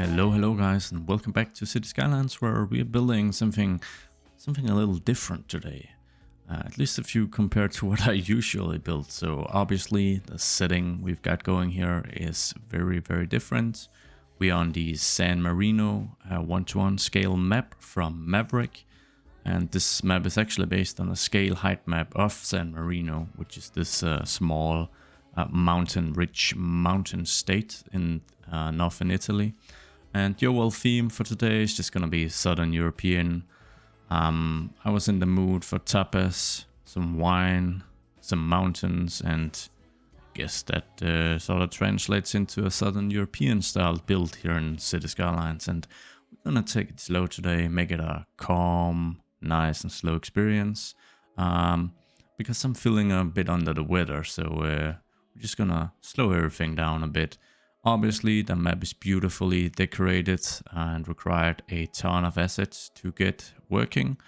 Hello guys, and welcome back to City Skylines, where we're building something a little different today. At least if you compare to what I usually build. So obviously the setting we've got going here is very different. We're on the San Marino 1:1 scale map from Maverick, and this map is actually based on a scale height map of San Marino, which is this small rich mountain state in northern Italy. And the overall theme for today is just gonna be Southern European. I was in the mood for tapas, some wine, some mountains, and I guess that sort of translates into a Southern European style build here in City Skylines. And we're gonna take it slow today, make it a calm, nice and slow experience, because I'm feeling a bit under the weather, so we're just gonna slow everything down a bit. Obviously, the map is beautifully decorated and required a ton of assets to get working.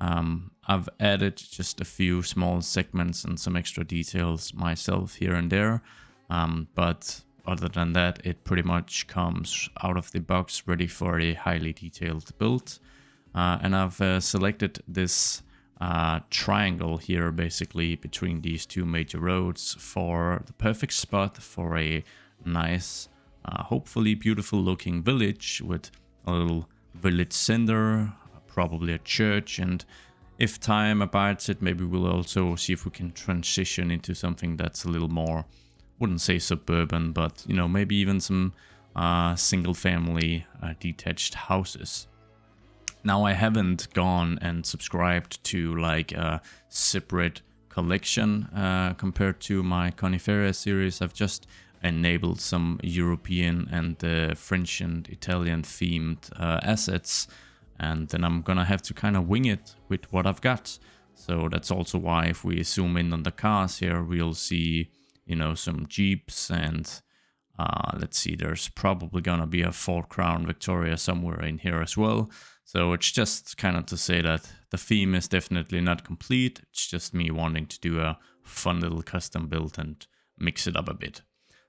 I've added just a few small segments and some extra details myself here and there, but other than that, it pretty much comes out of the box ready for a highly detailed build. And I've selected this triangle here, basically between these two major roads, for the perfect spot for a nice, hopefully beautiful looking village with a little village center, probably a church, and if time abides it, maybe we'll also see if we can transition into something that's a little more, wouldn't say suburban, but you know, maybe even some single family detached houses. Now, I haven't gone and subscribed to like a separate collection compared to my Coniferia series. I've just enabled some European and French and Italian themed assets, and then I'm gonna have to kind of wing it with what I've got. So that's also why if we zoom in on the cars here, we'll see, you know, some Jeeps, and let's see, there's probably gonna be a Ford Crown Victoria somewhere in here as well. So it's just kind of to say that the theme is definitely not complete. It's just me wanting to do a fun little custom build and mix it up a bit.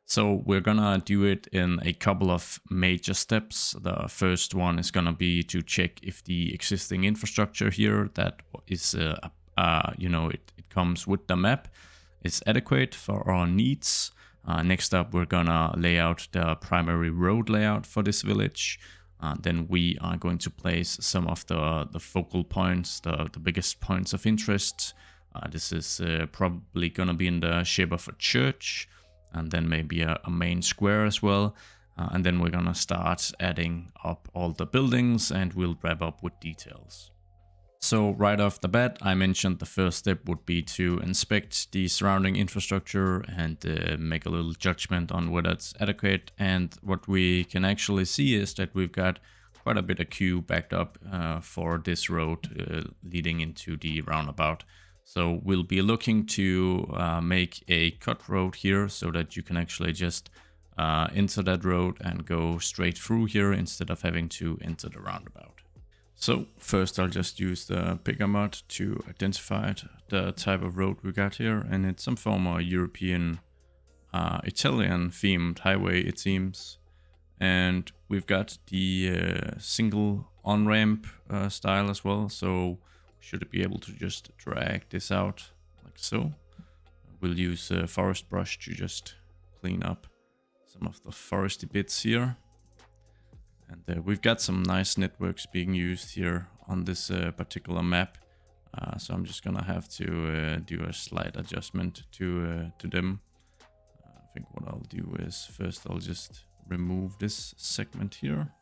So we're gonna do it in a couple of major steps. The first one is gonna be to check if the existing infrastructure here that is, you know, it comes with the map, is adequate for our needs. Next up, we're gonna lay out the primary road layout for this village. Then we are going to place some of the focal points, the biggest points of interest. This is probably gonna be in the shape of a church, and then maybe a main square as well. And then we're gonna start adding up all the buildings, and we'll wrap up with details. So right off the bat, I mentioned the first step would be to inspect the surrounding infrastructure and make a little judgment on whether it's adequate. And what we can actually see is that we've got quite a bit of queue backed up for this road leading into the roundabout. So we'll be looking to make a cut road here so that you can actually just enter that road and go straight through here instead of having to enter the roundabout. So first I'll just use the picker mod to identify the type of road we got here, and it's some form of European Italian themed highway, it seems. And we've got the single on-ramp style as well, so should be able to just drag this out like so. We'll use a forest brush to just clean up some of the foresty bits here. And we've got some nice networks being used here on this particular map. So I'm just gonna have to do a slight adjustment to them. I think what I'll do is first I'll just remove this segment here.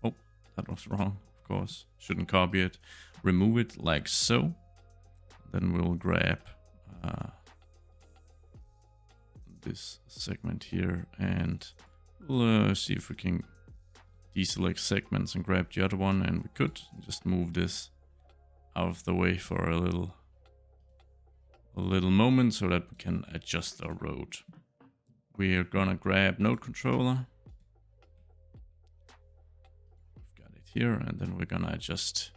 Oh, that was wrong. Of course, shouldn't copy it. Remove it like so. Then we'll grab this segment here, and we'll see if we can deselect segments and grab the other one, and we could just move this out of the way for a little moment so that we can adjust our road. We are gonna grab node controller. Here, and then we're gonna adjust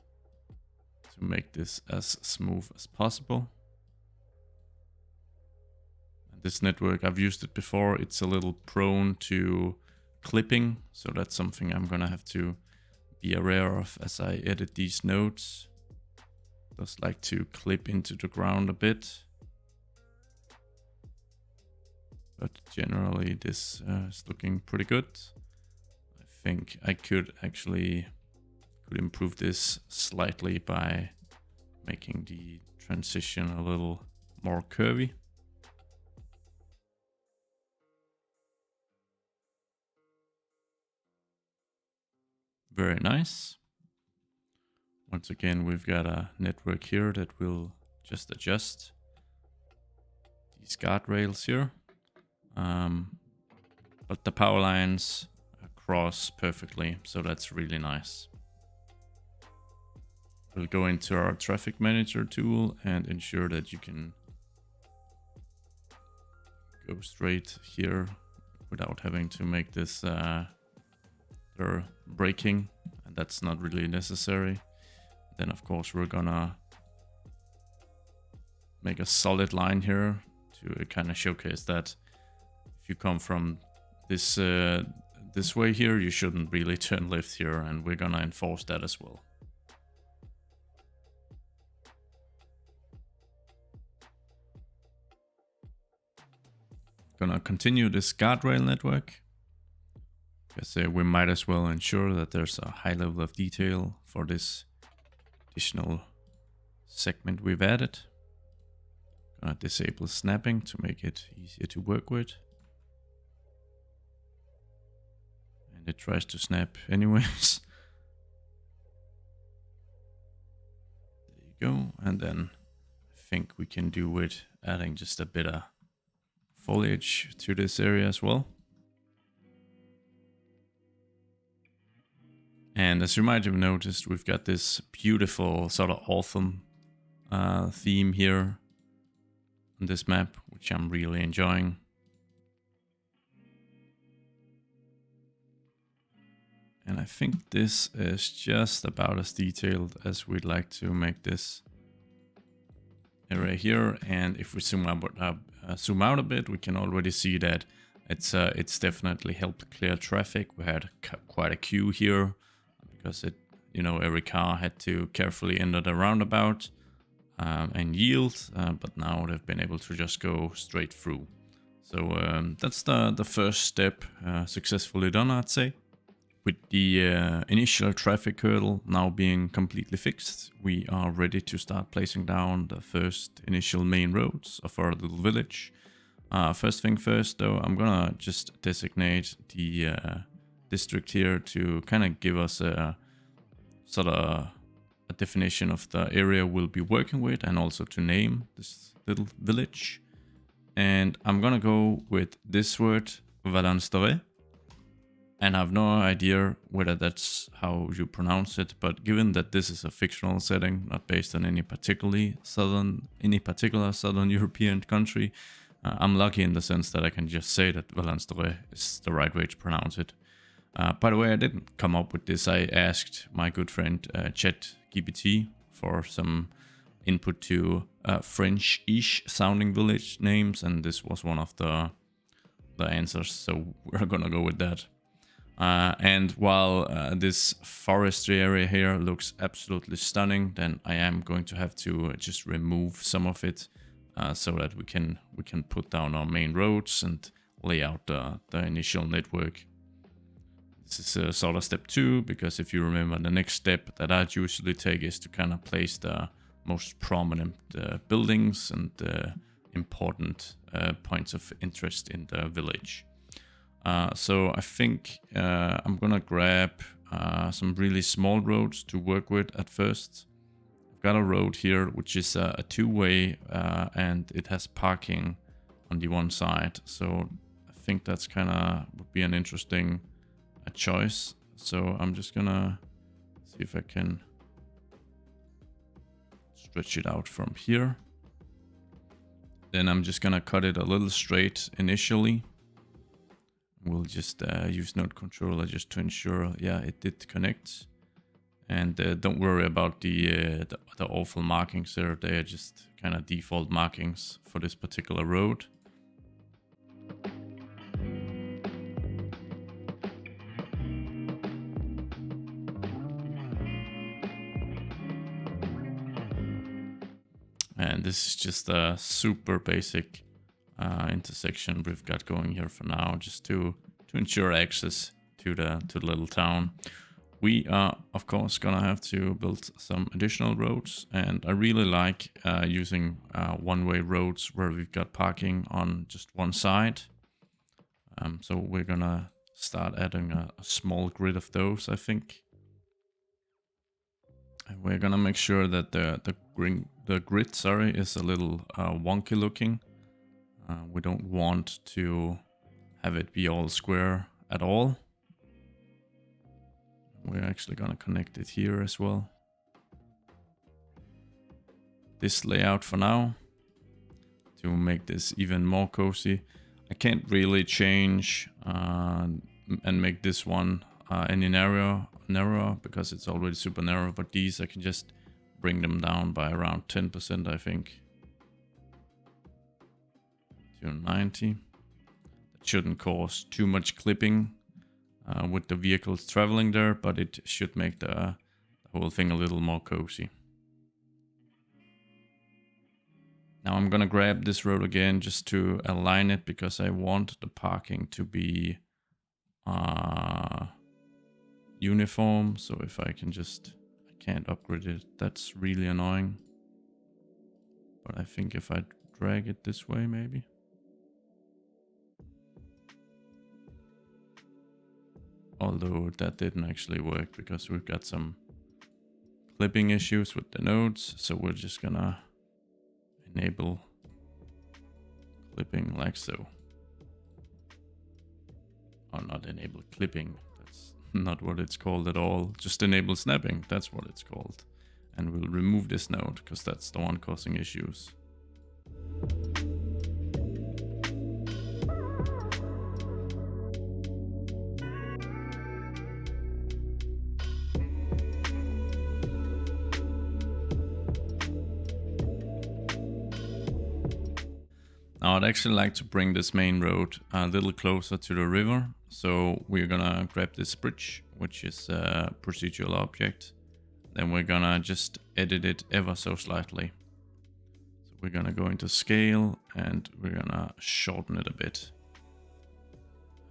to make this as smooth as possible. And this network, I've used it before, it's a little prone to clipping, so that's something I'm gonna have to be aware of as I edit these nodes. Just like to clip into the ground a bit. But generally this is looking pretty good. I think I could improve this slightly by making the transition a little more curvy. Very nice. Once again, we've got a network here that will just adjust these guardrails here. But the power lines cross perfectly, so that's really nice. We'll go into our traffic manager tool and ensure that you can go straight here without having to make this braking, and that's not really necessary. Then of course we're gonna make a solid line here to kind of showcase that if you come from this this way here, you shouldn't really turn left here, and we're gonna enforce that as well. Gonna continue this guardrail network. Because we might as well ensure that there's a high level of detail for this additional segment we've added. Gonna disable snapping to make it easier to work with. And it tries to snap anyways. There you go. And then I think we can do with adding just a bit of foliage to this area as well. And as you might have noticed, we've got this beautiful sort of autumn theme here on this map, which I'm really enjoying. And I think this is just about as detailed as we'd like to make this area here. And if we zoom out a bit, we can already see that it's definitely helped clear traffic. We had quite a queue here, because every car had to carefully enter the roundabout and yield, but now they've been able to just go straight through. So that's the first step successfully done, I'd say. With the initial traffic hurdle now being completely fixed, we are ready to start placing down the first initial main roads of our little village. First thing first though, I'm gonna just designate the district here to kind of give us a sort of a definition of the area we'll be working with, and also to name this little village. And I'm gonna go with this word, Valensterie, and I have no idea whether that's how you pronounce it, but given that this is a fictional setting, not based on any particular southern European country, I'm lucky in the sense that I can just say that Valensterie is the right way to pronounce it. By the way, I didn't come up with this. I asked my good friend ChatGPT for some input to French-ish sounding village names, and this was one of the answers, so we're gonna go with that. And while this forestry area here looks absolutely stunning, then I am going to have to just remove some of it so that we can put down our main roads and lay out the initial network. This is sort of step 2, because if you remember, the next step that I'd usually take is to kind of place the most prominent buildings and important points of interest in the village. So I think I'm gonna grab some really small roads to work with at first. I've got a road here which is a two-way and it has parking on the one side, so I think that's kind of would be an interesting choice. So I'm just gonna see if I can stretch it out from here. Then I'm just gonna cut it a little straight initially. We'll just use node controller just to ensure, yeah, it did connect. And don't worry about the awful markings there. They are just kind of default markings for this particular road. And this is just a super basic intersection we've got going here for now, just to ensure access to the little town. We are, of course, gonna have to build some additional roads, and I really like using one-way roads where we've got parking on just one side. So we're gonna start adding a small grid of those, I think. And we're gonna make sure that the grid, sorry, is a little wonky looking. We don't want to have it be all square at all. We're actually gonna connect it here as well. This layout for now, to make this even more cozy. I can't really change and make this one any narrower because it's already super narrow, but these I can just bring them down by around 10%, I think, to 90. That shouldn't cause too much clipping with the vehicles traveling there, but it should make the whole thing a little more cozy. Now I'm gonna grab this road again just to align it, because I want the parking to be uniform. So if I can just, I can't upgrade it, that's really annoying. But I think if I drag it this way, maybe. Although that didn't actually work because we've got some clipping issues with the nodes. So we're just gonna enable clipping like so. Or not enable clipping, that's not what it's called at all. Just enable snapping, that's what it's called. And we'll remove this node because that's the one causing issues. Now I'd actually like to bring this main road a little closer to the river. So we're gonna grab this bridge, which is a procedural object. Then we're gonna just edit it ever so slightly. So we're gonna go into scale and we're gonna shorten it a bit.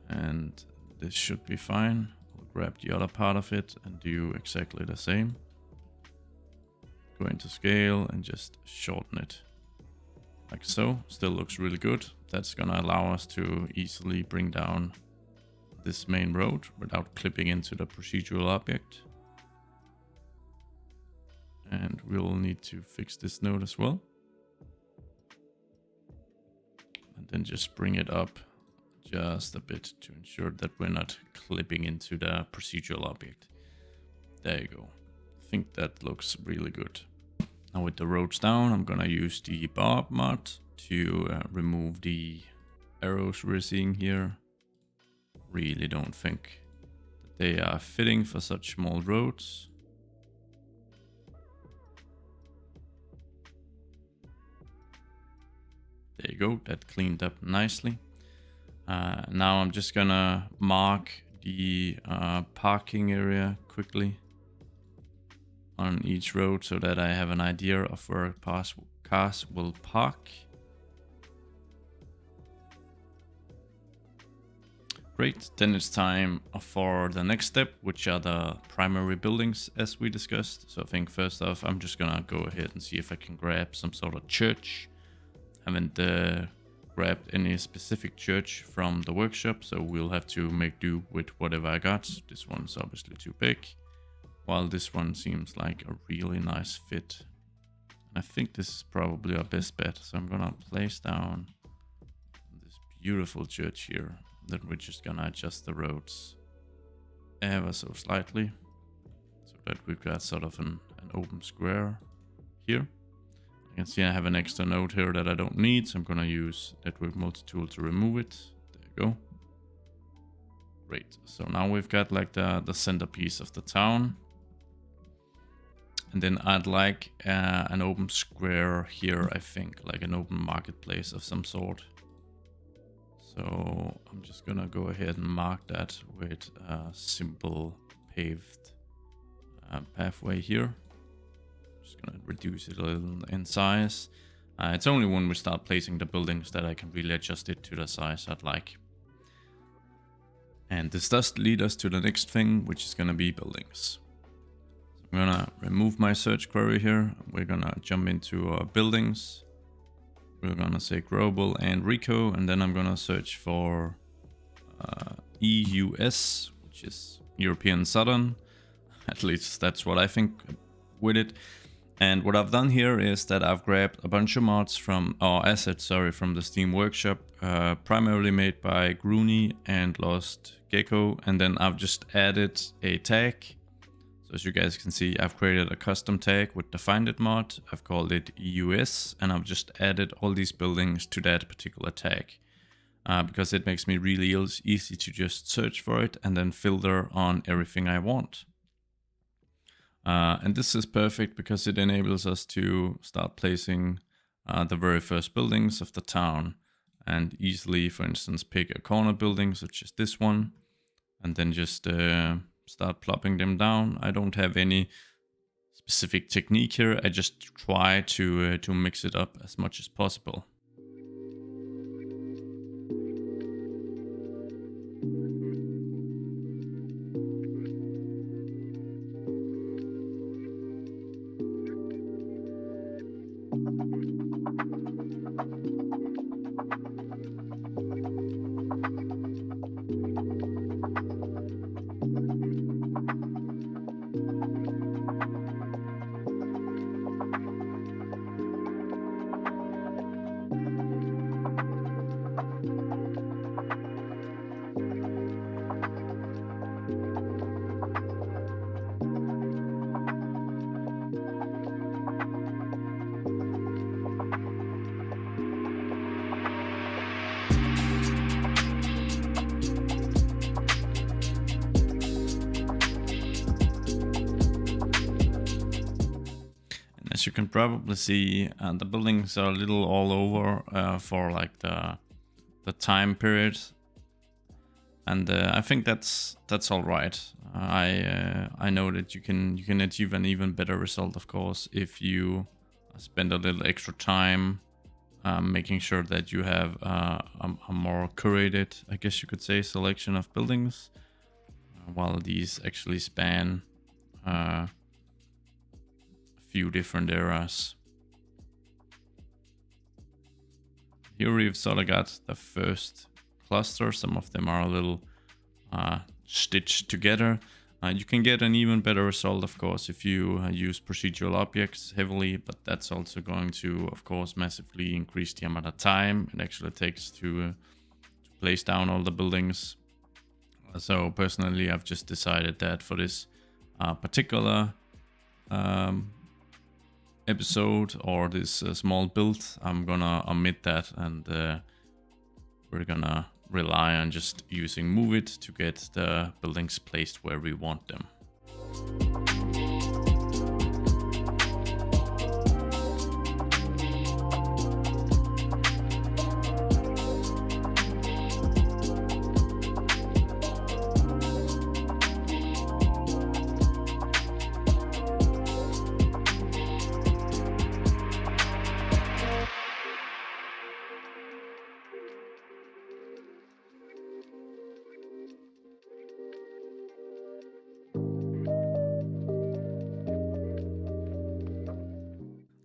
And this should be fine. We'll grab the other part of it and do exactly the same. Go into scale and just shorten it. Like so. Still looks really good. That's gonna allow us to easily bring down this main road without clipping into the procedural object. And we'll need to fix this node as well. And then just bring it up just a bit to ensure that we're not clipping into the procedural object. There you go. I think that looks really good. Now with the roads down, I'm gonna use the barb mod to remove the arrows we're seeing here. Really don't think that they are fitting for such small roads. There you go, that cleaned up nicely. Now I'm just gonna mark the parking area quickly on each road so that I have an idea of where cars will park. Great, then it's time for the next step, which are the primary buildings as we discussed. So I think first off, I'm just gonna go ahead and see if I can grab some sort of church. Haven't grabbed any specific church from the workshop, so we'll have to make do with whatever I got. This one's obviously too big, while this one seems like a really nice fit. And I think this is probably our best bet, so I'm gonna place down this beautiful church here. Then we're just gonna adjust the roads ever so slightly so that we've got sort of an open square here. You can see I have an extra node here that I don't need, so I'm gonna use Network Multi-Tool to remove it. There you go. Great, so now we've got like the centerpiece of the town. And then I'd like an open square here, I think, like an open marketplace of some sort. So I'm just gonna go ahead and mark that with a simple paved pathway here. Just gonna reduce it a little in size. It's only when we start placing the buildings that I can really adjust it to the size I'd like. And this does lead us to the next thing, which is gonna be buildings. So I'm gonna remove my search query here. We're gonna jump into our buildings. We're gonna say growable and Rico, and then I'm gonna search for EUS, which is European Southern. At least that's what I think with it. And what I've done here is that I've grabbed a bunch of mods from, or assets, sorry, from the Steam Workshop, primarily made by Groony and Lost Gecko, and then I've just added a tag. So as you guys can see, I've created a custom tag with the Find It mod. I've called it EUS, and I've just added all these buildings to that particular tag. Because it makes me really easy to just search for it and then filter on everything I want. And this is perfect because it enables us to start placing the very first buildings of the town and easily, for instance, pick a corner building such as this one and then just start plopping them down. I don't have any specific technique here. I just try to mix it up as much as possible. As you can probably see, the buildings are a little all over for like the time period, and I think that's all right. I know that you can achieve an even better result, of course, if you spend a little extra time making sure that you have a more curated, I guess you could say, selection of buildings, while these actually span few different eras. Here we've sort of got the first cluster. Some of them are a little stitched together. You can get an even better result, of course, if you use procedural objects heavily, but that's also going to, of course, massively increase the amount of time it actually takes to place down all the buildings. So personally, I've just decided that for this particular episode or this small build, I'm gonna omit that, and we're gonna rely on just using Move It to get the buildings placed where we want them.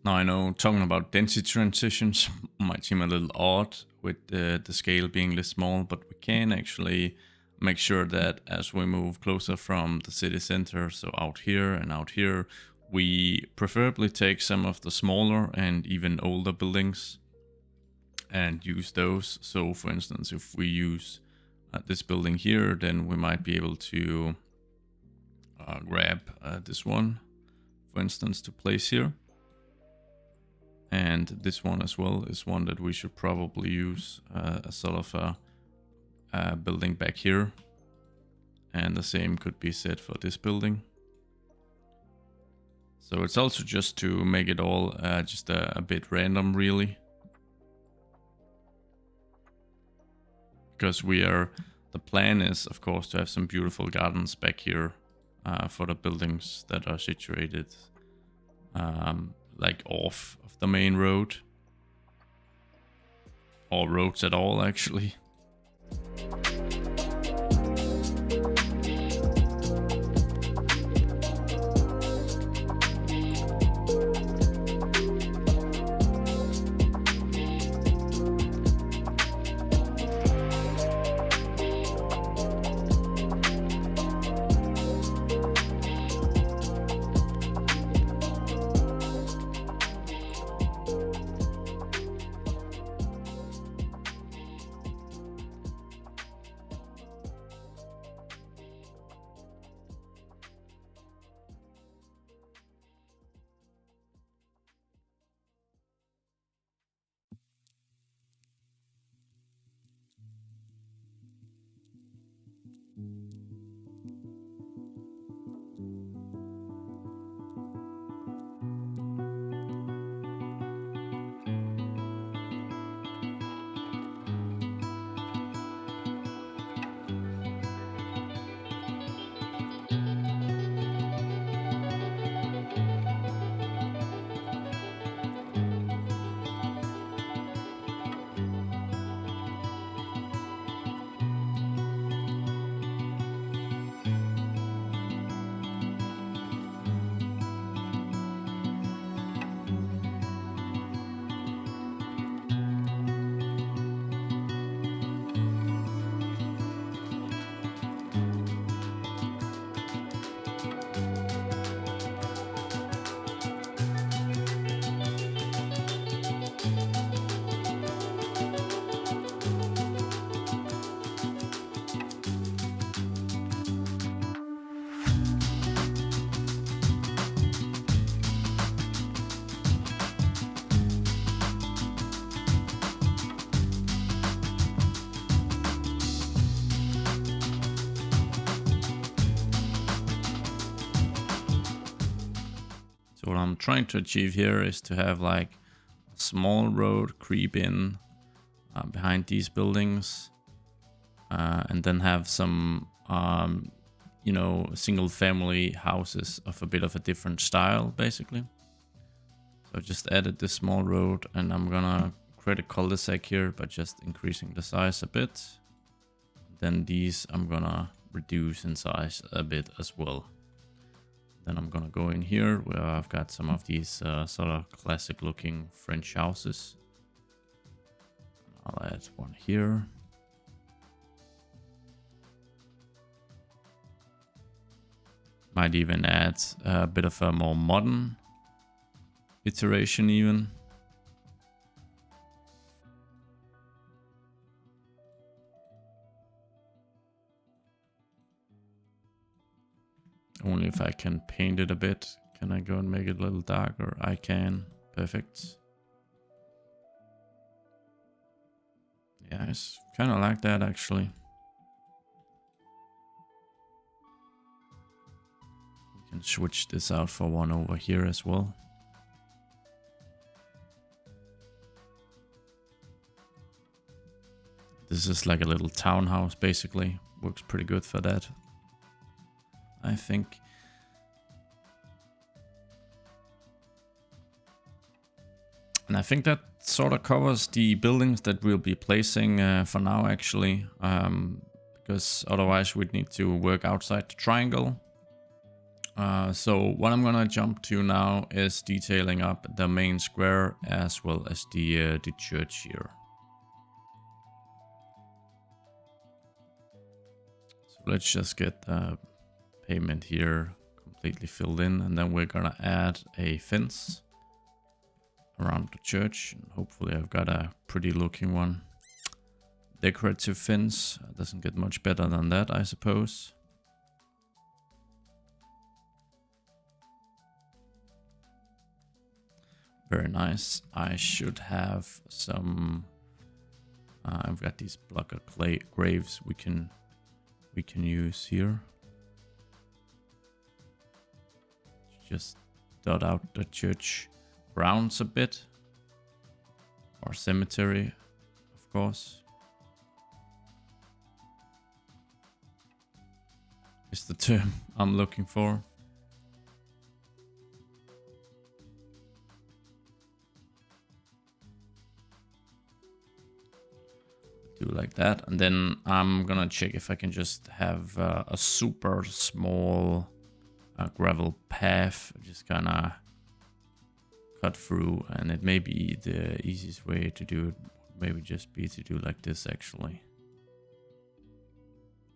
Now I know talking about density transitions might seem a little odd with the scale being this small, but we can actually make sure that as we move closer from the city center, so out here and out here, we preferably take some of the smaller and even older buildings and use those. So for instance, if we use this building here, then we might be able to grab this one, for instance, to place here. And this one as well is one that we should probably use as sort of a building back here. And the same could be said for this building. So it's also just to make it all just a bit random, really. Because the plan is, of course, to have some beautiful gardens back here for the buildings that are situated like off of the main road, or roads at all actually. So what I'm trying to achieve here is to have like a small road creep in behind these buildings, and then have some, you know, single family houses of a bit of a different style, basically. So I just added this small road, and I'm gonna create a cul-de-sac here by just increasing the size a bit. Then these I'm gonna reduce in size a bit as well. Then I'm gonna go in here where I've got some of these sort of classic looking French houses. I'll add one here. Might even add a bit of a more modern iteration even. Only if I can paint it a bit. Can I go and make it a little darker? I can. Perfect. Yeah, it's kind of like that actually. We can switch this out for one over here as well. This is like a little townhouse basically. Works pretty good for that, I think. And I think that sort of covers the buildings that we'll be placing for now, actually. Because otherwise we'd need to work outside the triangle. So what I'm gonna jump to now is detailing up the main square as well as the church here. So let's just get the pavement here completely filled in, and then we're gonna add a fence around the church. And hopefully I've got a pretty looking one. Decorative fence. Doesn't get much better than that, I suppose. Very nice. I should have some... I've got these block of clay graves we can use here. Just dot out the church grounds a bit, or cemetery, of course, is the term I'm looking for. like that. And then I'm gonna check if I can just have a super small gravel path, just kinda cut through, and it may be the easiest way to do it. Maybe just be to do like this actually.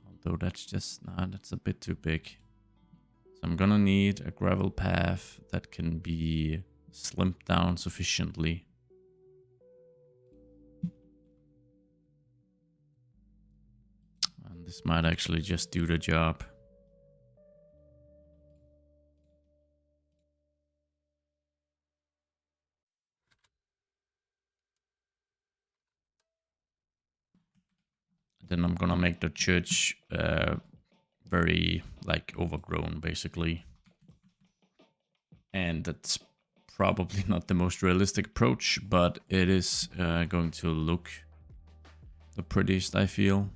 Although that's just, nah, that's a bit too big. So I'm gonna need a gravel path that can be slimmed down sufficiently. And this might actually just do the job. Then I'm gonna make the church very like overgrown basically. And that's probably not the most realistic approach, but it is going to look the prettiest, I feel.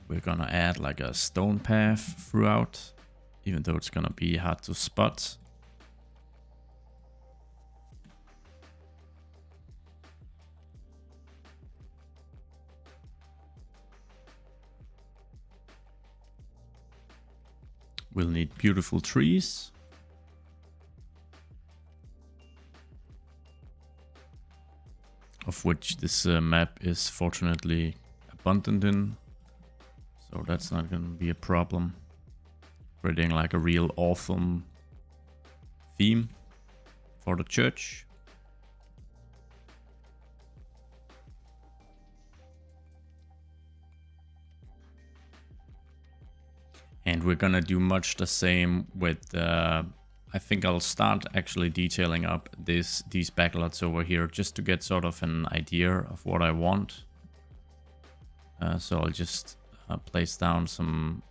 We're gonna add like a stone path throughout, even though it's gonna be hard to spot. We'll need beautiful trees. Of which this map is fortunately abundant in. So that's not going to be a problem. Creating like a real awesome theme for the church. And we're gonna do much the same with, I think I'll start actually detailing up these backlots over here just to get sort of an idea of what I want. So I'll just place down some,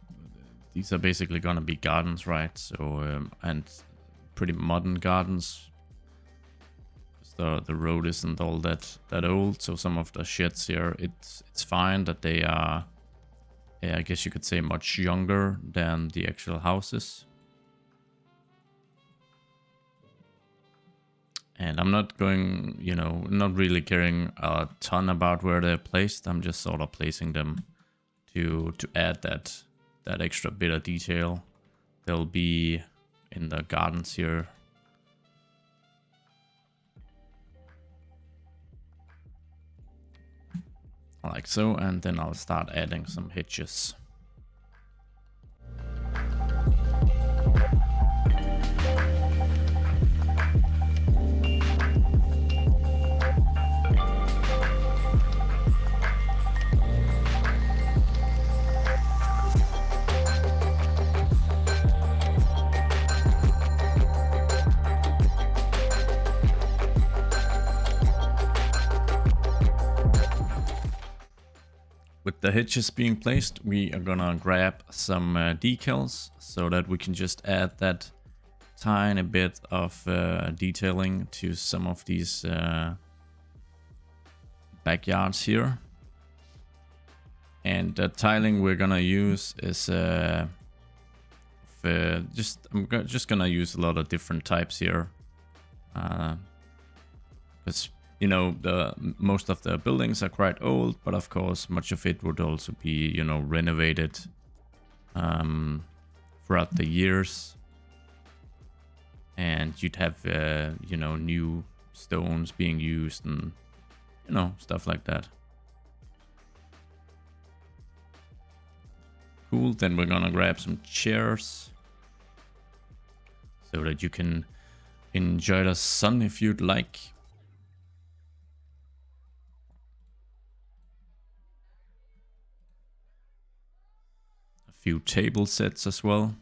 these are basically gonna be gardens, right? So, and pretty modern gardens. The road isn't all that old, so some of the sheds here, it's fine that they are, I guess you could say, much younger than the actual houses. And I'm not going, you know, not really caring a ton about where they're placed. I'm just sort of placing them to add that extra bit of detail. They'll be in the gardens here. Like so, and then I'll start adding some hitches. With the hitches being placed, we are gonna grab some decals so that we can just add that tiny bit of detailing to some of these backyards here. And the tiling we're gonna use is I'm just gonna use a lot of different types here, because you know, most of the buildings are quite old, but of course much of it would also be, you know, renovated throughout the years. And you'd have, you know, new stones being used and, you know, stuff like that. Cool, then we're gonna grab some chairs so that you can enjoy the sun if you'd like. Few table sets as well.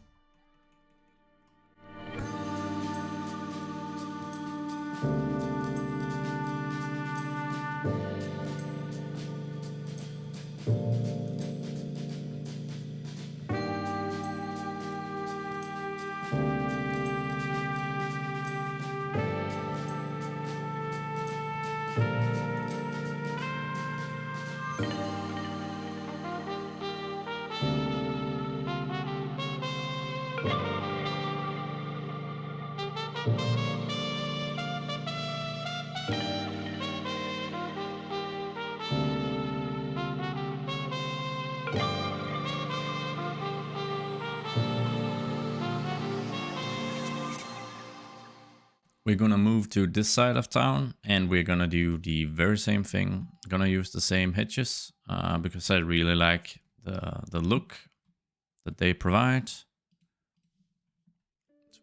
We're gonna move to this side of town and we're gonna do the very same thing. Gonna use the same hedges because I really like the look that they provide. So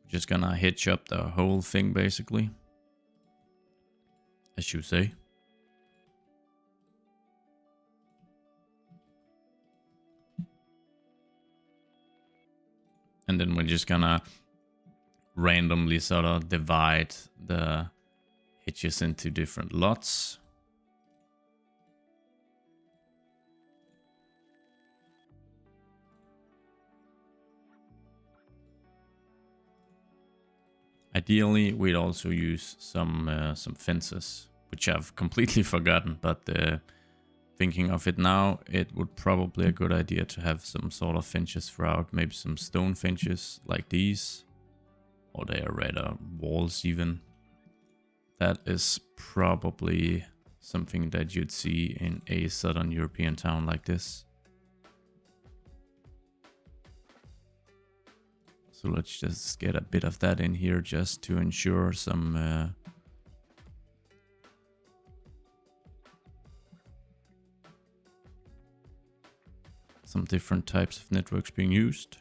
we're just gonna hitch up the whole thing basically, as you say. And then we're just gonna randomly sort of divide the hitches into different lots. Ideally, we'd also use some fences, which I've completely forgotten, but thinking of it now, it would probably be a good idea to have some sort of finches throughout, maybe some stone finches like these, or they are rather walls even. That is probably something that you'd see in a southern European town like this. So let's just get a bit of that in here just to ensure some different types of networks being used.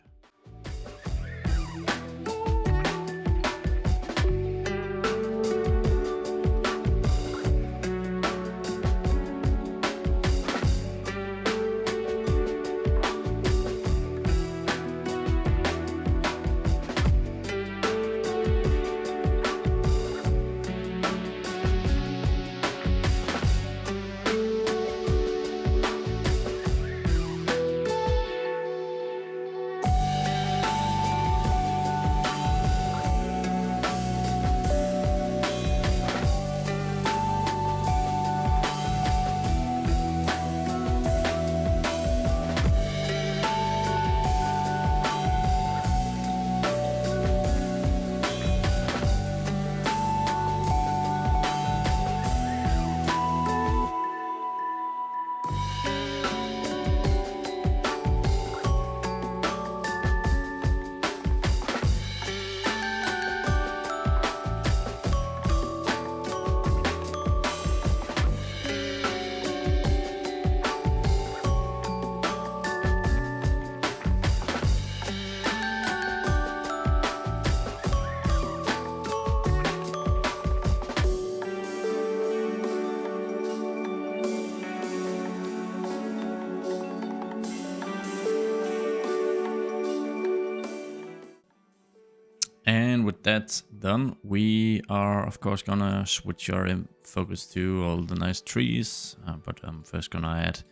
And with that done, we are of course gonna switch our focus to all the nice trees, but I'm first gonna add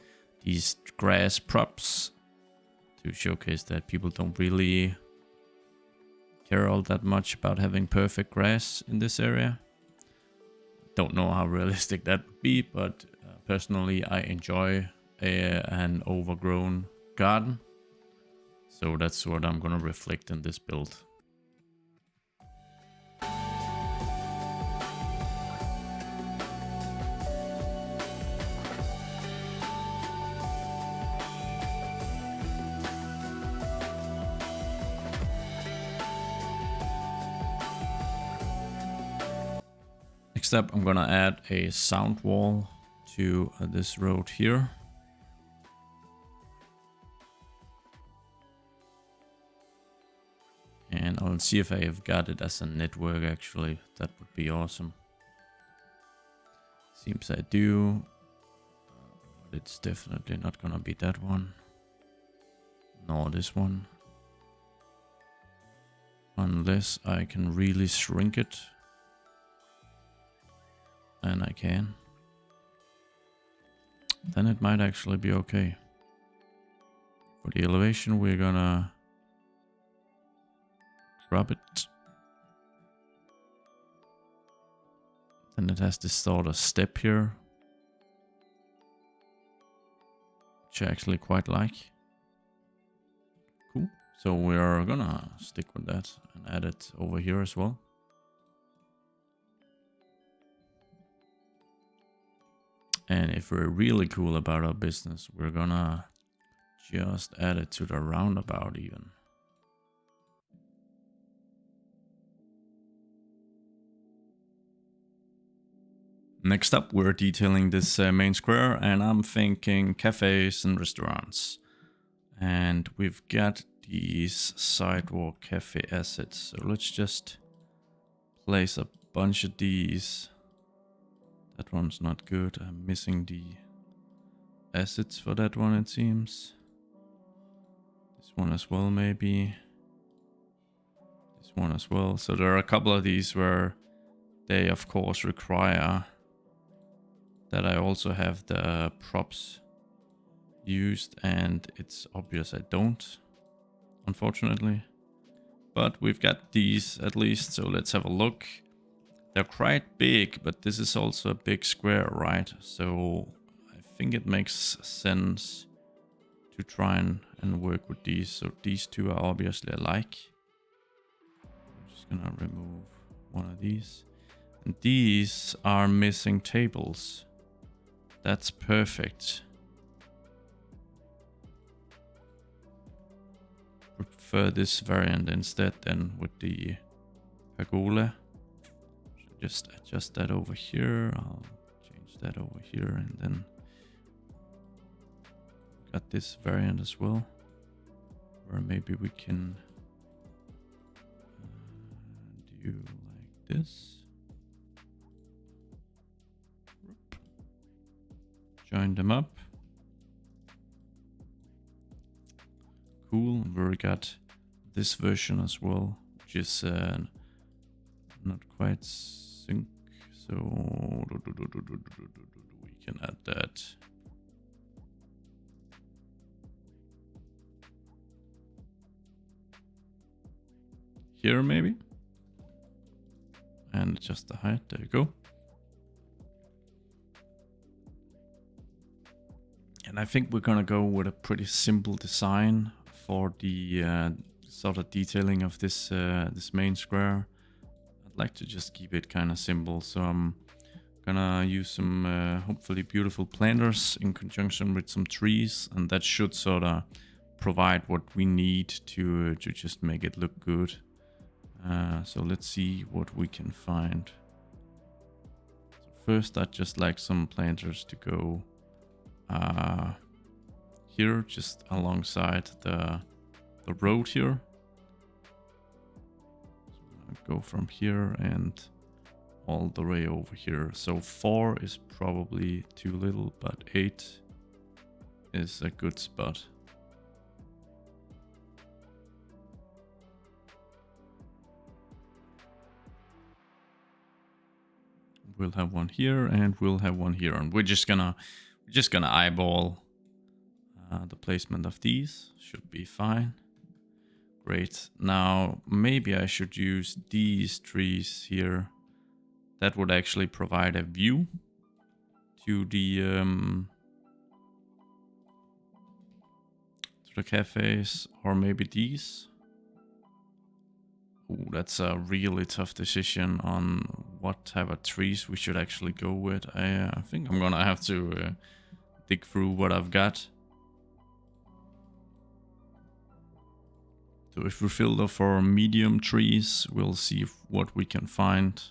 these grass props to showcase that people don't really care all that much about having perfect grass in this area. Don't know how realistic that would be, but personally I enjoy an overgrown garden, so that's what I'm gonna reflect in this build. Next up, I'm gonna add a sound wall to this road here. And I'll see if I have got it as a network actually. That would be awesome. Seems I do. But it's definitely not gonna be that one. Nor this one. Unless I can really shrink it. And I can. Then it might actually be okay. For the elevation, we're gonna drop it. Then it has this sort of step here, which I actually quite like. Cool. So we're gonna stick with that and add it over here as well. And if we're really cool about our business, we're gonna just add it to the roundabout even. Next up, we're detailing this main square, and I'm thinking cafes and restaurants. And we've got these sidewalk cafe assets, so let's just place a bunch of these. That one's not good. I'm missing the assets for that one, it seems. This one as well, maybe. This one as well. So there are a couple of these where they of course require that I also have the props used, and it's obvious I don't, unfortunately. But we've got these at least, so let's have a look. They're quite big, but this is also a big square, right? So I think it makes sense to try and work with these. So these two are obviously alike. I'm just gonna remove one of these. And these are missing tables. That's perfect. Prefer this variant instead than with the pergola. Just adjust that over here. I'll change that over here, and then got this variant as well, where maybe we can do like this. Join them up. Cool. We got this version as well, which is not quite sync. So we can add that. Here maybe. And adjust the height. There you go. And I think we're gonna go with a pretty simple design for the sort of detailing of this this main square. I'd like to just keep it kind of simple, so I'm gonna use some hopefully beautiful planters in conjunction with some trees, and that should sort of provide what we need to just make it look good. So let's see what we can find. So first, I'd just like some planters to go here, just alongside the road here. So I'm gonna go from here and all the way over here. So 4 is probably too little, but 8 is a good spot. We'll have one here, and we'll have one here, and we're just gonna eyeball the placement of these. Should be fine. Great. Now maybe I should use these trees here. That would actually provide a view to the cafes, or maybe these. Ooh, that's a really tough decision on what type of trees we should actually go with. I think I'm gonna have to dig through what I've got. So if we filter for medium trees, we'll see what we can find.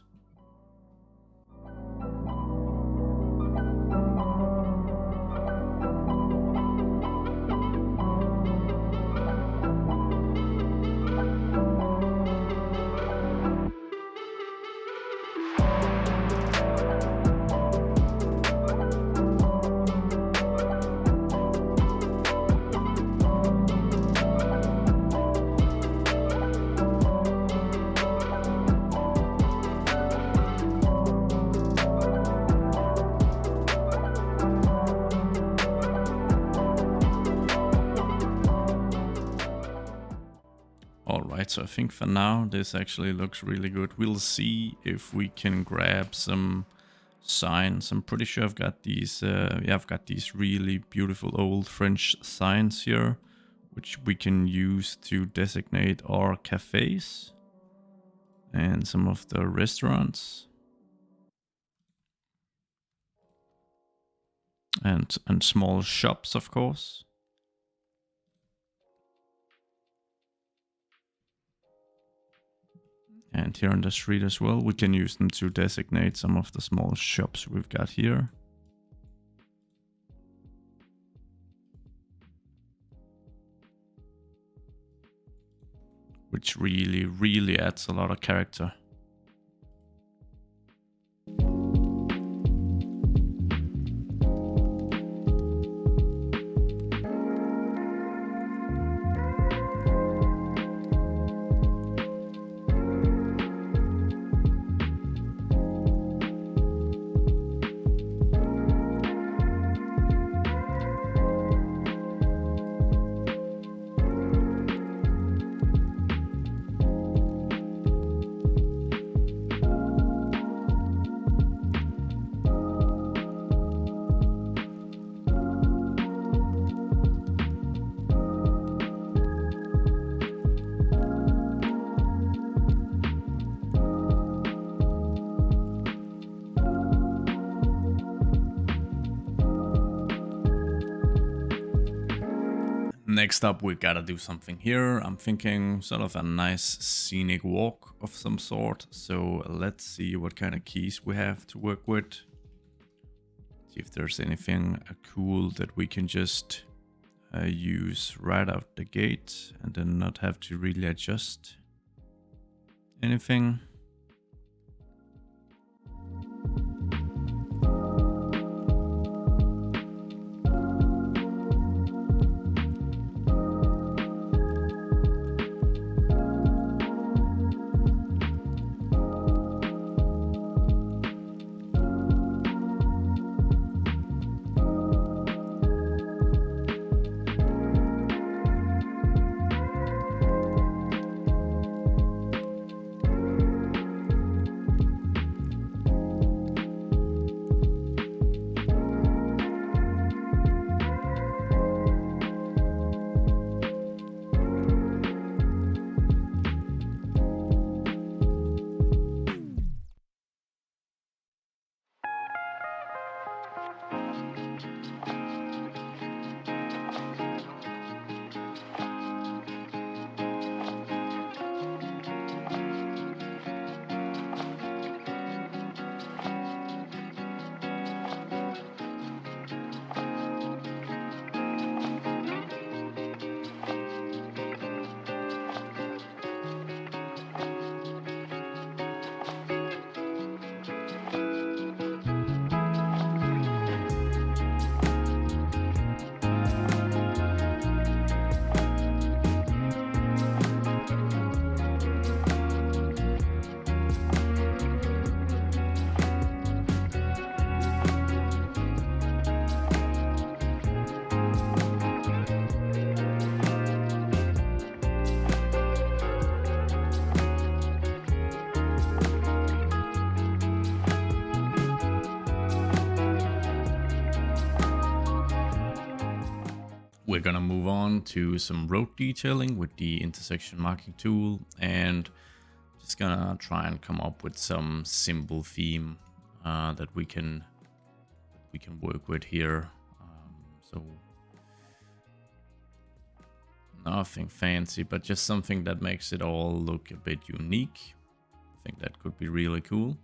So I think for now this actually looks really good. We'll see if we can grab some signs. I'm pretty sure I've got these I've got these really beautiful old French signs here, which we can use to designate our cafes and some of the restaurants and small shops, of course. And here on the street as well, we can use them to designate some of the small shops we've got here. Which really adds a lot of character. Next up, we gotta do something here. I'm thinking sort of a nice scenic walk of some sort. So let's see what kind of keys we have to work with. See if there's anything cool that we can just use right out the gate and then not have to really adjust anything. We're gonna move on to some road detailing with the intersection marking tool, and just gonna try and come up with some simple theme that we can work with here. So nothing fancy, but just something that makes it all look a bit unique. I think that could be really cool.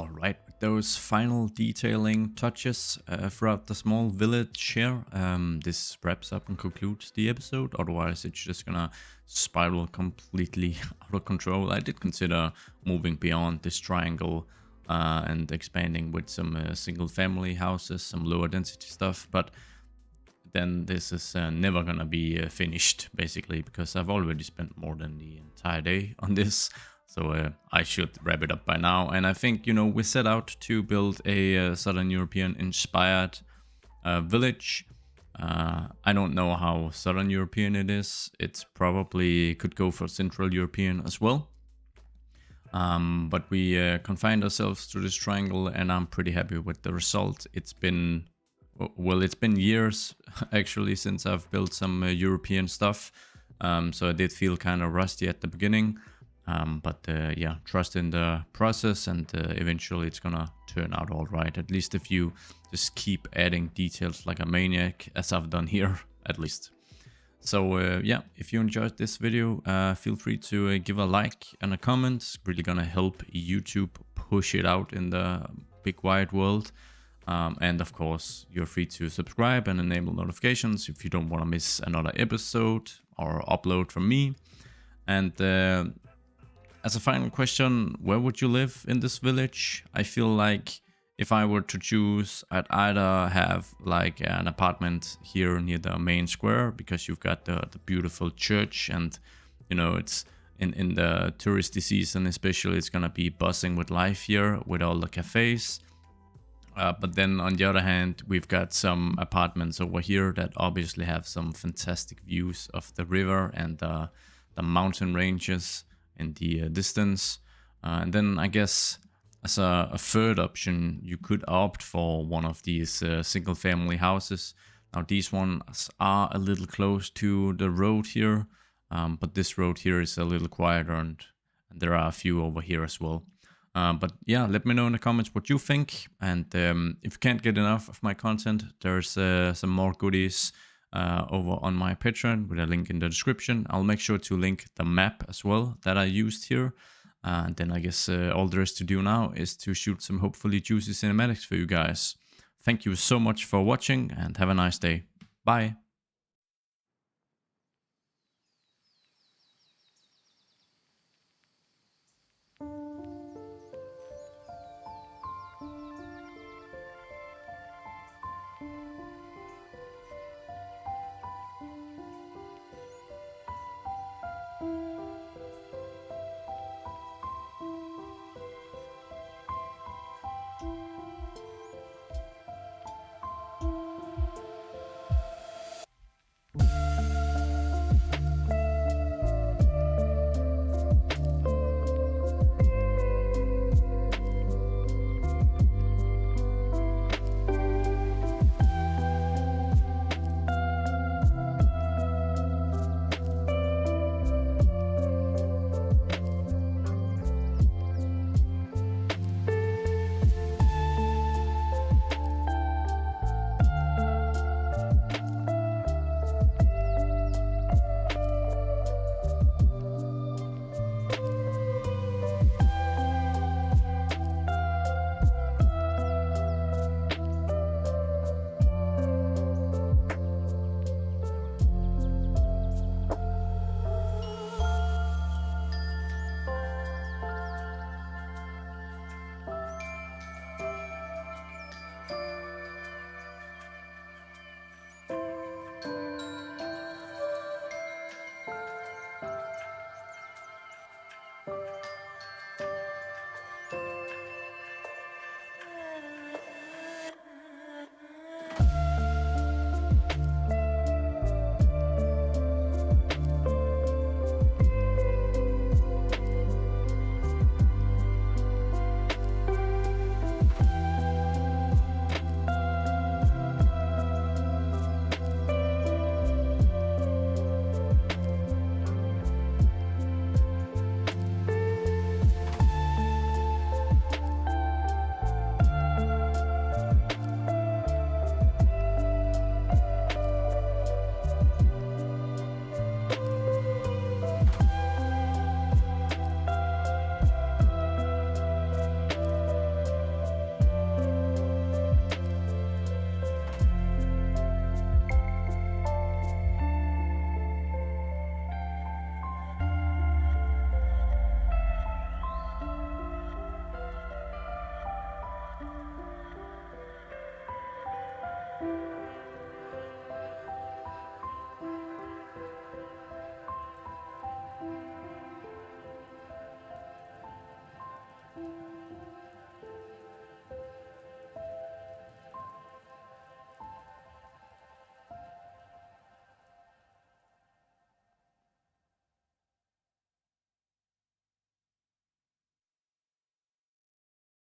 All right, with those final detailing touches throughout the small village here, this wraps up and concludes the episode. Otherwise, it's just gonna spiral completely out of control. I did consider moving beyond this triangle and expanding with some single family houses, some lower density stuff, but then this is never gonna be finished, basically, because I've already spent more than the entire day on this. So I should wrap it up by now. And I think, you know, we set out to build a Southern European inspired village. I don't know how Southern European it is. It's probably could go for Central European as well. But we confined ourselves to this triangle, and I'm pretty happy with the result. It's been, well, it's been years actually since I've built some European stuff. So I did feel kind of rusty at the beginning. But yeah, trust in the process, and eventually it's gonna turn out all right. At least if you just keep adding details like a maniac, as I've done here, at least. So yeah, if you enjoyed this video, feel free to give a like and a comment. It's really gonna help YouTube push it out in the big wide world. And of course, you're free to subscribe and enable notifications if you don't want to miss another episode or upload from me. And as a final question, where would you live in this village? I feel like if I were to choose, I'd either have like an apartment here near the main square, because you've got the beautiful church, and you know, it's in the touristy season especially, it's gonna be buzzing with life here with all the cafes. But then on the other hand, we've got some apartments over here that obviously have some fantastic views of the river and the mountain ranges in the distance. And then I guess as a third option, you could opt for one of these single family houses. Now these ones are a little close to the road here, but this road here is a little quieter, and there are a few over here as well. But yeah, let me know in the comments what you think. And if you can't get enough of my content, there's some more goodies over on my Patreon with a link in the description. I'll make sure to link the map as well that I used here. And then I guess all there is to do now is to shoot some hopefully juicy cinematics for you guys. Thank you so much for watching, and have a nice day. Bye.